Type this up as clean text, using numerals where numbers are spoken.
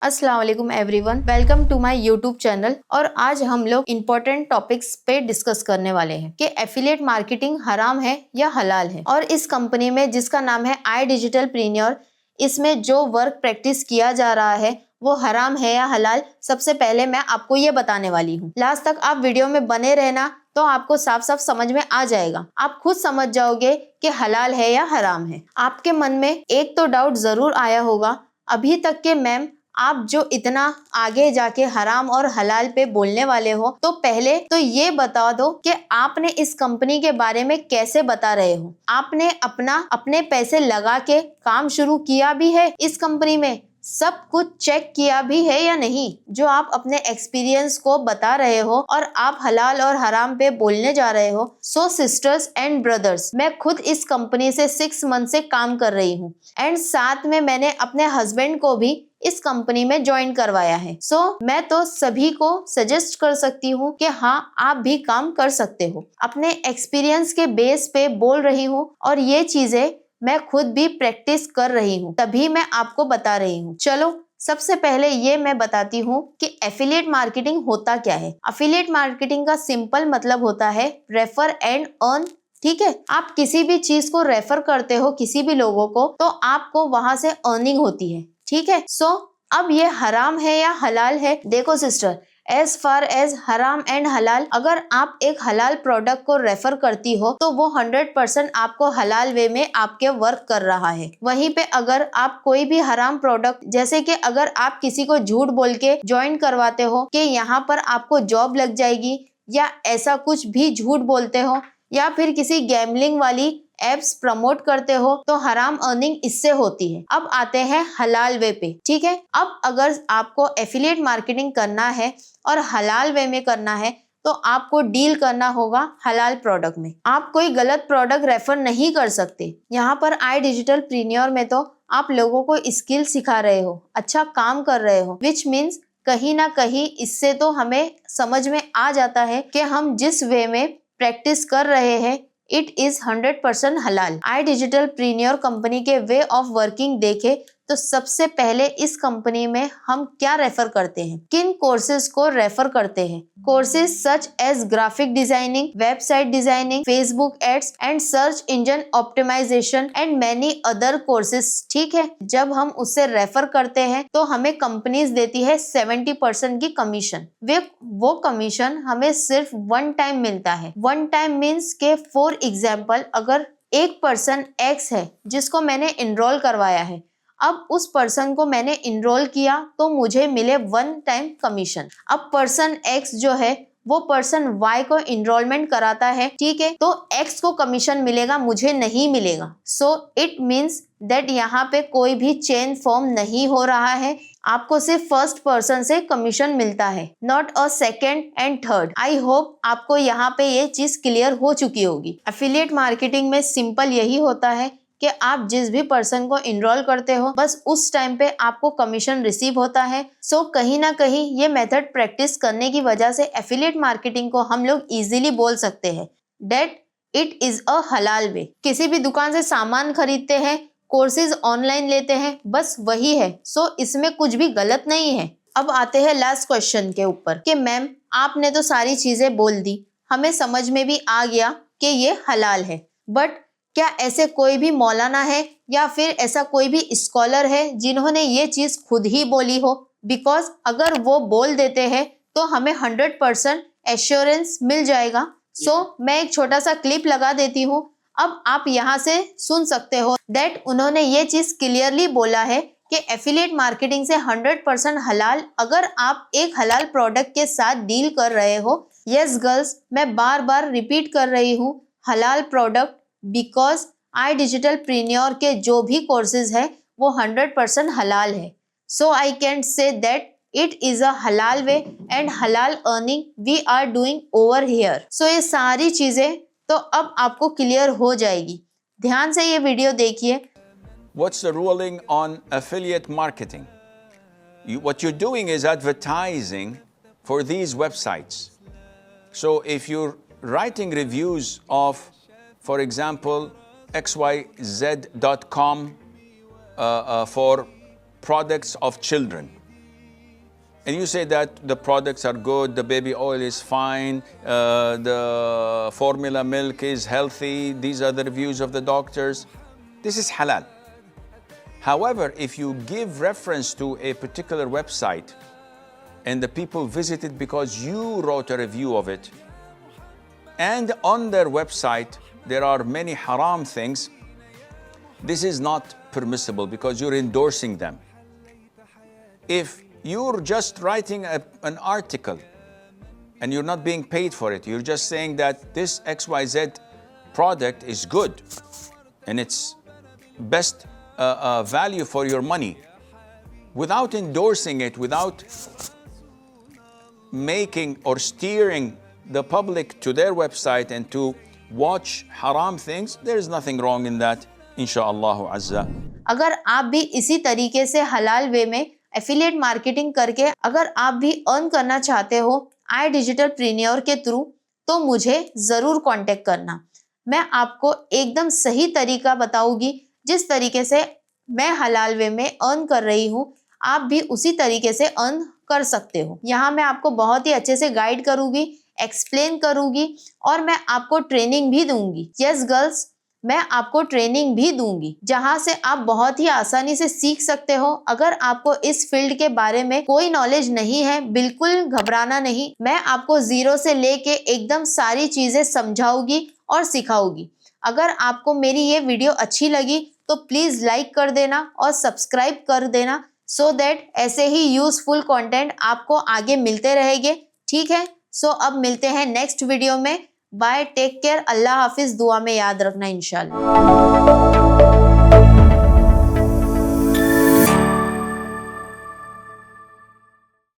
अस्सलाम वालेकुम everyone, welcome to my YouTube channel. और आज हम लोग इम्पोर्टेंट टॉपिक्स पे डिस्कस करने वाले हैं कि एफिलिएट मार्केटिंग हराम है या हलाल है। और इस कंपनी में जिसका नाम है iDigitalPreneur, इसमें जो वर्क प्रैक्टिस किया जा रहा है वो हराम है या हलाल, सबसे पहले मैं आपको ये बताने वाली हूँ। लास्ट तक आप वीडियो में बने रहना तो आपको साफ साफ समझ में आ जाएगा। आप खुद समझ जाओगे कि हलाल है या हराम है। आपके मन में एक तो डाउट जरूर आया होगा अभी तक के मैम, आप जो इतना आगे जाके हराम और हलाल पे बोलने वाले हो, तो पहले तो ये बता दो कि आपने इस कंपनी के बारे में कैसे बता रहे हो। आपने अपने पैसे लगा के काम शुरू किया भी है इस कंपनी में, सब कुछ चेक किया भी है या नहीं, जो आप अपने एक्सपीरियंस को बता रहे हो और आप हलाल और हराम पे बोलने जा रहे हो। सो सिस्टर्स एंड ब्रदर्स, मैं खुद इस कंपनी से 6 मंथ से काम कर रही हूँ एंड साथ में मैंने अपने हस्बैंड को भी इस कंपनी में ज्वाइन करवाया है। मैं तो सभी को सजेस्ट कर सकती हूँ कि हाँ, आप भी काम कर सकते हो। अपने एक्सपीरियंस के बेस पे बोल रही हूँ और ये चीजें मैं खुद भी प्रैक्टिस कर रही हूँ, तभी मैं आपको बता रही हूँ। चलो सबसे पहले ये मैं बताती हूँ कि एफिलिएट मार्केटिंग होता क्या है। एफिलिएट मार्केटिंग का सिंपल मतलब होता है रेफर एंड अर्न। ठीक है, आप किसी भी चीज को रेफर करते हो किसी भी लोगों को, तो आपको वहां से अर्निंग होती है। ठीक है, अब ये हराम है या हलाल है। देखो सिस्टर, एज फार एज हराम एंड हलाल, अगर आप एक हलाल प्रोडक्ट को रेफर करती हो तो वो 100% आपको हलाल वे में आपके वर्क कर रहा है। वहीं पे अगर आप कोई भी हराम प्रोडक्ट, जैसे कि अगर आप किसी को झूठ बोल के ज्वाइन करवाते हो कि यहाँ पर आपको जॉब लग जाएगी, या ऐसा कुछ भी झूठ बोलते हो, या फिर किसी गैम्बलिंग वाली एप्स प्रमोट करते हो, तो हराम अर्निंग इससे होती है। अब आते हैं हलाल वे पे। ठीक है, अब अगर आपको एफिलिएट मार्केटिंग करना है और हलाल वे में करना है तो आपको डील करना होगा हलाल प्रोडक्ट में। आप कोई गलत प्रोडक्ट रेफर नहीं कर सकते। यहाँ पर iDigitalPreneur में तो आप लोगों को स्किल सिखा रहे हो, अच्छा काम कर रहे हो, विच मीन्स कहीं ना कहीं इससे तो हमें समझ में आ जाता है कि हम जिस वे में प्रैक्टिस कर रहे हैं इट इज 100% हलाल। iDigitalPreneur कंपनी के वे ऑफ वर्किंग देखे तो सबसे पहले इस कंपनी में हम क्या रेफर करते हैं, किन कोर्सेज को रेफर करते हैं। Courses such as graphic designing, website designing, Facebook ads and search engine optimisation and many other courses. ठीक है, जब हम उससे रेफर करते हैं तो हमें कंपनीज देती है 70% की कमीशन। वो कमीशन हमें सिर्फ वन टाइम मिलता है। वन टाइम मीन्स के फॉर एग्जाम्पल, अगर एक पर्सन एक्स है जिसको मैंने इनरोल करवाया है, अब उस पर्सन को मैंने इनरोल किया तो मुझे मिले वन टाइम कमीशन। अब पर्सन एक्स जो है वो पर्सन वाई को इनरोलमेंट कराता है, ठीक है, तो एक्स को कमीशन मिलेगा, मुझे नहीं मिलेगा। सो इट मीन्स दैट यहाँ पे कोई भी चेन फॉर्म नहीं हो रहा है, आपको सिर्फ फर्स्ट पर्सन से कमीशन मिलता है, not a second and third. I hope आपको यहाँ पे ये चीज क्लियर हो चुकी होगी। एफिलिएट मार्केटिंग में सिंपल यही होता है कि आप जिस भी पर्सन को इनरोल करते हो बस उस टाइम पे आपको कमीशन रिसीव होता है। कहीं ना कहीं ये मेथड प्रैक्टिस करने की वजह से एफिलिएट मार्केटिंग को हम लोग इजीली बोल सकते हैं that it is a halal वे। किसी भी दुकान से सामान खरीदते हैं, कोर्सेज ऑनलाइन लेते हैं, बस वही है। इसमें कुछ भी गलत नहीं है। अब आते हैं लास्ट क्वेश्चन के ऊपर कि मैम आपने तो सारी चीजें बोल दी, हमें समझ में भी आ गया कि ये हलाल है, बट क्या ऐसे कोई भी मौलाना है या फिर ऐसा कोई भी स्कॉलर है जिन्होंने ये चीज खुद ही बोली हो? बिकॉज अगर वो बोल देते हैं तो हमें 100% एश्योरेंस मिल जाएगा। मैं एक छोटा सा क्लिप लगा देती हूँ, अब आप यहाँ से सुन सकते हो दैट उन्होंने ये चीज क्लियरली बोला है कि एफिलिएट मार्केटिंग से 100% हलाल, अगर आप एक हलाल प्रोडक्ट के साथ डील कर रहे हो। यस गर्ल्स, मैं बार बार रिपीट कर रही हूँ, हलाल प्रोडक्ट, बिकॉज iDigitalPreneur के जो भी कोर्सेज है वो 100% हलाल है। I can say that it is a halal way and halal earning we are doing over here. ये सारी चीजें तो अब आपको क्लियर हो जाएगी। ध्यान से ये वीडियो देखिए। What's the ruling on affiliate marketing? What you're doing is advertising for these websites. So if you're writing reviews of, for example, xyz.com for products of children, and you say that the products are good, the baby oil is fine, the formula milk is healthy, these are the reviews of the doctors, this is halal. However, if you give reference to a particular website and the people visit it because you wrote a review of it, and on their website there are many haram things, this is not permissible because you're endorsing them. If you're just writing an article and you're not being paid for it, you're just saying that this XYZ product is good and it's best value for your money, without endorsing it, without making or steering the public to their website and to watch haram things, there is nothing wrong in that, इंशाअल्लाह अज़्ज़ा. अगर आप भी इसी तरीके से हलाल वे में affiliate marketing करके अगर आप भी अर्न करना चाहते हो iDigitalPreneur के थ्रू, तो मुझे जरूर कांटेक्ट करना. मैं आपको एकदम सही तरीका बताऊंगी. जिस तरीके से मैं हलाल वे में अर्न कर रही हूँ, आप भी उसी तरीके से अर्न कर सकते हो. यहाँ मैं आपको बहुत ही अच्छे से गाइड करूंगी, एक्सप्लेन करूंगी और मैं आपको ट्रेनिंग भी दूंगी. यस गर्ल्स, मैं आपको ट्रेनिंग भी दूंगी जहां से आप बहुत ही आसानी से सीख सकते हो. अगर आपको इस फील्ड के बारे में कोई नॉलेज नहीं है, बिल्कुल घबराना नहीं. मैं आपको जीरो से लेके एकदम सारी चीजें समझाऊंगी और सिखाऊंगी. अगर आपको मेरी ये वीडियो अच्छी लगी तो प्लीज लाइक कर देना और सब्सक्राइब कर देना, सो दैट ऐसे ही यूजफुल कंटेंट आपको आगे मिलते रहेंगे. ठीक है, सो अब मिलते हैं नेक्स्ट वीडियो में. बाय, टेक केयर, अल्लाह हाफिज. दुआ में याद रखना इंशाल्लाह.